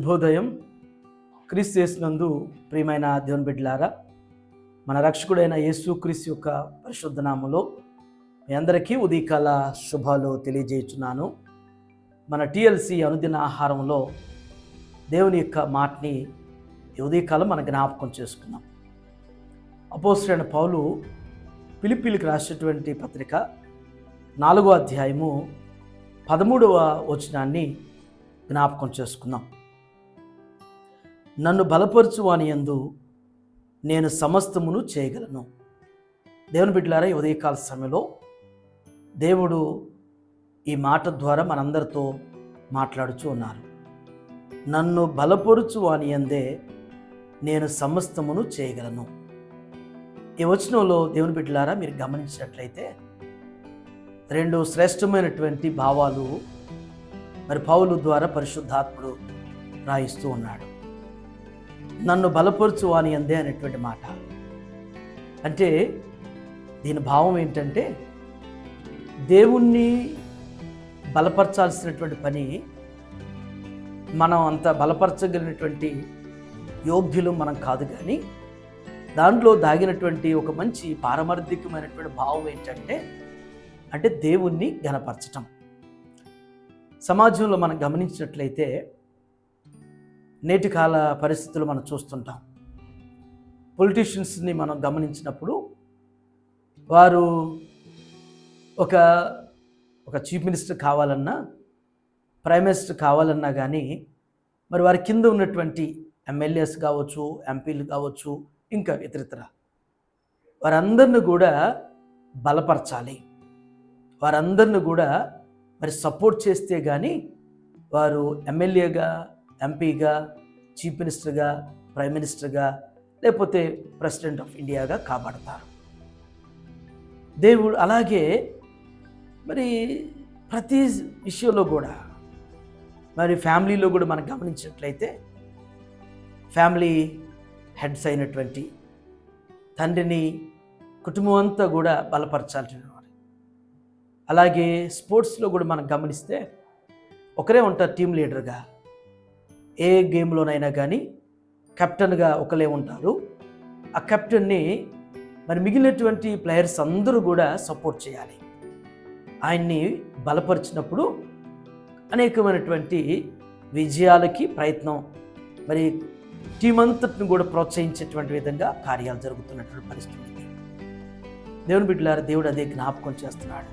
శుభోదయం. క్రీస్తు యేసునందు ప్రియమైన దేవుని బిడ్డలారా, మన రక్షకుడైన యేసుక్రీస్తు యొక్క పరిశుద్ధ నామములో మీ అందరికీ ఉదయకాల శుభాలు తెలియజేయుచున్నాను. మన టిఎల్సి అనుదిన ఆహారంలో దేవుని యొక్క మాటని ఈ ఉదయకాలం మన జ్ఞాపకం చేసుకుందాం. అపోస్తలుడైన పౌలు ఫిలిప్పీలకు రాసినటువంటి పత్రిక 4వ అధ్యాయము 13వ వచనాన్ని జ్ఞాపకం చేసుకుందాం. నన్ను బలపరచు వాని యందు నేను సమస్తమును చేయగలను. దేవుని బిడ్డలారా, ఈ ఉదయకాల సమయంలో దేవుడు ఈ మాట ద్వారా మనందరితో మాట్లాడుచూ ఉన్నారు. నన్ను బలపరుచు వాని యందే నేను సమస్తమును చేయగలను. ఈ వచనంలో దేవుని బిడ్డలారా మీరు గమనించినట్లయితే రెండు శ్రేష్టమైనటువంటి భావాలు మరి పౌలు ద్వారా పరిశుద్ధాత్ముడు రాయిస్తూ ఉన్నాడు. నన్ను బలపరుచు వాని అందే అనేటువంటి మాట అంటే దీని భావం ఏంటంటే, దేవుణ్ణి బలపరచాల్సినటువంటి పని మనం అంత బలపరచగలిగినటువంటి యోగ్యులు మనం కాదు, కానీ దాంట్లో దాగినటువంటి ఒక మంచి పారమార్థికమైనటువంటి భావం ఏంటంటే అంటే దేవుణ్ణి ఘనపరచటం. సమాజంలో మనం గమనించినట్లయితే నేటి కాల పరిస్థితులు మనం చూస్తుంటాం. పొలిటీషియన్స్ని మనం గమనించినప్పుడు వారు ఒక చీఫ్ మినిస్టర్ కావాలన్నా, ప్రైమ్ మినిస్టర్ కావాలన్నా కానీ మరి వారి కింద ఉన్నటువంటి ఎమ్మెల్యేస్ కావచ్చు, ఎంపీలు కావచ్చు, ఇంకా ఇతరితర వారందరిని కూడా బలపరచాలి. వారందరిని కూడా మరి సపోర్ట్ చేస్తే కానీ వారు ఎమ్మెల్యేగా, ఎంపీగా, చీఫ్ మినిస్టర్గా, ప్రైమ్ మినిస్టర్గా, లేకపోతే ప్రెసిడెంట్ ఆఫ్ ఇండియాగా కాబడతారు. దేవుడు అలాగే మరి ప్రతి విషయంలో కూడా మరి ఫ్యామిలీలో కూడా మనం గమనించినట్లయితే ఫ్యామిలీ హెడ్స్ అయినటువంటి తండ్రిని కుటుంబం అంతా కూడా బలపరచాల్సిన వారు. అలాగే స్పోర్ట్స్లో కూడా మనం గమనిస్తే ఒకరే ఉంటారు టీం లీడర్గా. ఏ గేమ్లోనైనా కానీ కెప్టెన్గా ఒకరే ఉంటారు. ఆ కెప్టెన్ని మరి మిగిలినటువంటి ప్లేయర్స్ అందరూ కూడా సపోర్ట్ చేయాలి. ఆయన్ని బలపరిచినప్పుడు అనేకమైనటువంటి విజయాలకి ప్రయత్నం, మరి టీం అంతటిని కూడా ప్రోత్సహించేటువంటి విధంగా కార్యాలు జరుగుతున్నటువంటి పరిస్థితి. దేవుని బిడ్డలారా, దేవుడు అదే జ్ఞాపకం చేస్తున్నాడు.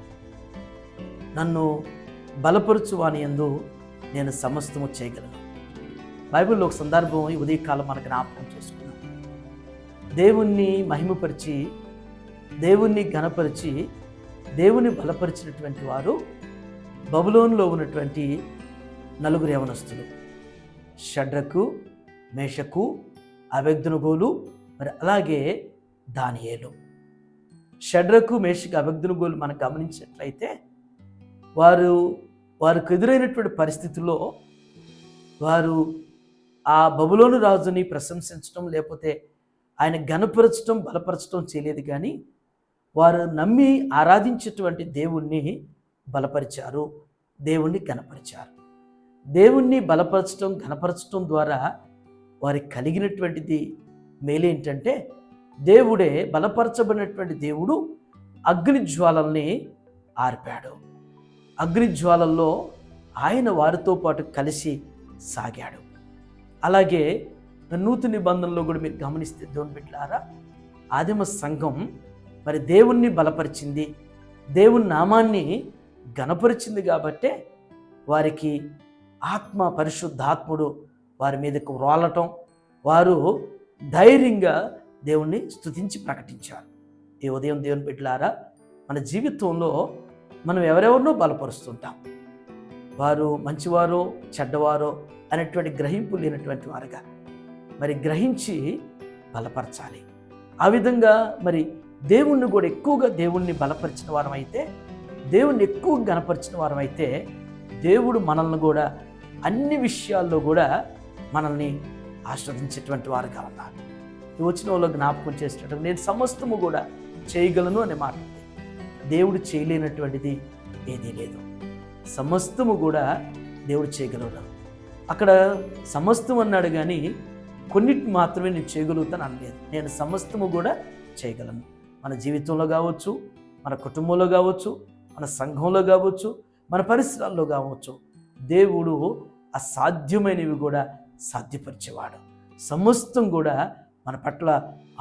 నన్ను బలపరుచు వాని యందు నేను సమస్తము చేయగలను. బైబిల్లో ఒక సందర్భం ఈ ఉదయకాలం మనకు జ్ఞాపకం చేసుకున్నాం. దేవుణ్ణి మహిమపరిచి, దేవుణ్ణి ఘనపరిచి, దేవుని బలపరిచినటువంటి వారు బబులోనులో ఉన్నటువంటి 4 యవనస్తులు, షడ్రకు, మేషకు, అబేద్నెగోలు, మరి అలాగే దానియేలు. షడ్రకు, మేషకు, అబేద్నెగోలు మనం గమనించినట్లయితే వారికి ఎదురైనటువంటి పరిస్థితుల్లో వారు ఆ బబులోను రాజుని ప్రశంసించడం, లేకపోతే ఆయన ఘనపరచడం, బలపరచడం చేయలేదు, కానీ వారు నమ్మి ఆరాధించేటువంటి దేవుణ్ణి బలపరిచారు, దేవుణ్ణి ఘనపరిచారు. దేవుణ్ణి బలపరచడం, ఘనపరచడం ద్వారా వారికి కలిగినటువంటిది మేలేంటంటే, దేవుడే బలపరచబడినటువంటి దేవుడు అగ్ని జ్వాలల్ని ఆర్పాడు. అగ్ని జ్వాలల్లో ఆయన వారితో పాటు కలిసి సాగాడు. అలాగే నూతన నిబంధనలో కూడా మీరు గమనిస్తే దేవుని బిడ్డలారా, ఆదిమ సంఘం మరి దేవుణ్ణి బలపరిచింది, దేవుని నామాన్ని ఘనపరిచింది కాబట్టే వారికి పరిశుద్ధాత్ముడు వారి మీదకు రోలటం, వారు ధైర్యంగా దేవుణ్ణి స్తుతించి ప్రకటించారు. ఈ ఉదయం దేవుని బిడ్డలారా, మన జీవితంలో మనం ఎవరెవరినో బలపరుస్తుంటాం. వారు మంచివారో చెడ్డవారో అనేటువంటి గ్రహింపు లేనటువంటి వారుగా మరి గ్రహించి బలపరచాలి. ఆ విధంగా మరి దేవుణ్ణి కూడా ఎక్కువగా దేవుణ్ణి బలపరిచిన వారం అయితే, దేవుణ్ణి ఎక్కువ గణపరిచిన వారం అయితే, దేవుడు మనల్ని కూడా అన్ని విషయాల్లో కూడా మనల్ని ఆస్వాదించేటువంటి వారుగా ఉన్నారు. ఈ వచనంలో జ్ఞాపకం చేసేటట్టు నేను సమస్తము కూడా చేయగలను అనే మాట. దేవుడు చేయలేనటువంటిది ఏదీ లేదు. సమస్తము కూడా దేవుడు చేయగలడు. అక్కడ సమస్తం అన్నాడు కానీ కొన్నిటిని మాత్రమే నేను చేయగలుగుతాను అనలేదు. నేను సమస్తము కూడా చేయగలను. మన జీవితంలో కావచ్చు, మన కుటుంబంలో కావచ్చు, మన సంఘంలో కావచ్చు, మన పరిసరాల్లో కావచ్చు, దేవుడు అసాధ్యమైనవి కూడా సాధ్యపరిచేవాడు. సమస్తం కూడా మన పట్ల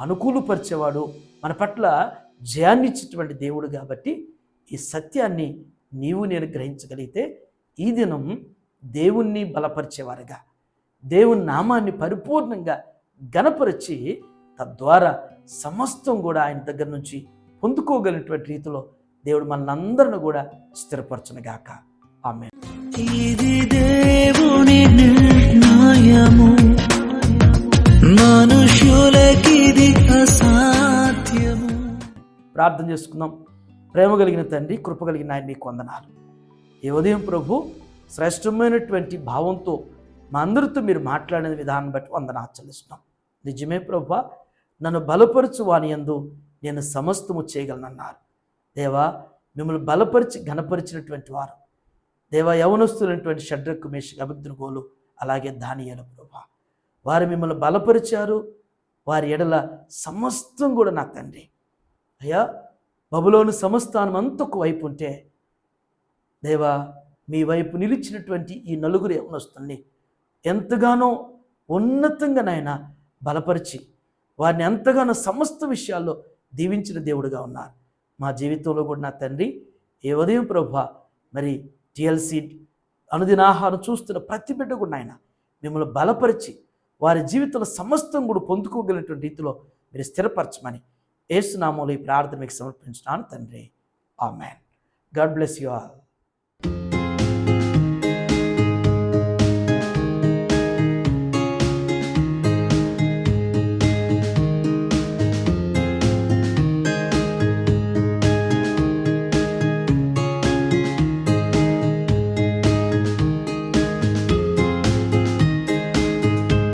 అనుకూలపరిచేవాడు, మన పట్ల జయాన్నిచ్చేటువంటి దేవుడు. కాబట్టి ఈ సత్యాన్ని నీవు నేను గ్రహించగలిగితే ఈ దినం దేవుణ్ణి బలపరిచేవారుగా, దేవుని నామాన్ని పరిపూర్ణంగా ఘనపరిచి తద్వారా సమస్తం కూడా ఆయన దగ్గర నుంచి పొందుకోగలిగినటువంటి రీతిలో దేవుడు మనందరిని కూడా స్థిరపరచునుగాక. ఆమేన్. ఇది దేవుని నిర్ణయము, మనుషులకిది అసాధ్యము. ప్రార్థన చేసుకుందాం. ప్రేమ కలిగిన తండ్రి, కృప కలిగిన ఆయన, నీకు వందనాలు. ఈ ఉదయం ప్రభు శ్రేష్టమైనటువంటి భావంతో మా అందరితో మీరు మాట్లాడిన విధానం బట్టి వందనాలు చెల్లిస్తున్నాం. నిజమే ప్రభు, నన్ను బలపరచు వాని యందు నేను సమస్తము చేయగలనన్నారు. దేవా, మిమ్మల్ని బలపరిచి ఘనపరిచినటువంటి వారు దేవా, యవనస్తులైనటువంటి షడ్రకు, మేషకు, అబేద్నెగోలు, అలాగే దానియేలు ప్రభు, వారు మిమ్మల్ని బలపరిచారు. వారి ఎడల సమస్తం కూడా నా తండ్రి అయ్యా, బబులోను సంస్థానం అంతకు వైపు ఉంటే దేవా, మీ వైపు నిలిచినటువంటి ఈ నలుగురు యవనస్తుల్ని ఎంతగానో ఉన్నతంగా నాయన బలపరిచి వారిని ఎంతగానో సమస్త విషయాల్లో దీవించిన దేవుడుగా ఉన్నారు. మా జీవితంలో కూడా నా తండ్రి ఏ ఉదయం ప్రభువా, మరి టిఎల్సి అనుదినాహారం చూస్తున్న ప్రతి బిడ్డ కూడా నాయన మిమ్మల్ని బలపరిచి వారి జీవితంలో సమస్తం కూడా పొందుకోగలిగినటువంటి రీతిలో మీరు స్థిరపరచమని యేసు నామములో ఈ ప్రార్థన మీకు సమర్పించున్నాను తండ్రి. Amen. God bless you all.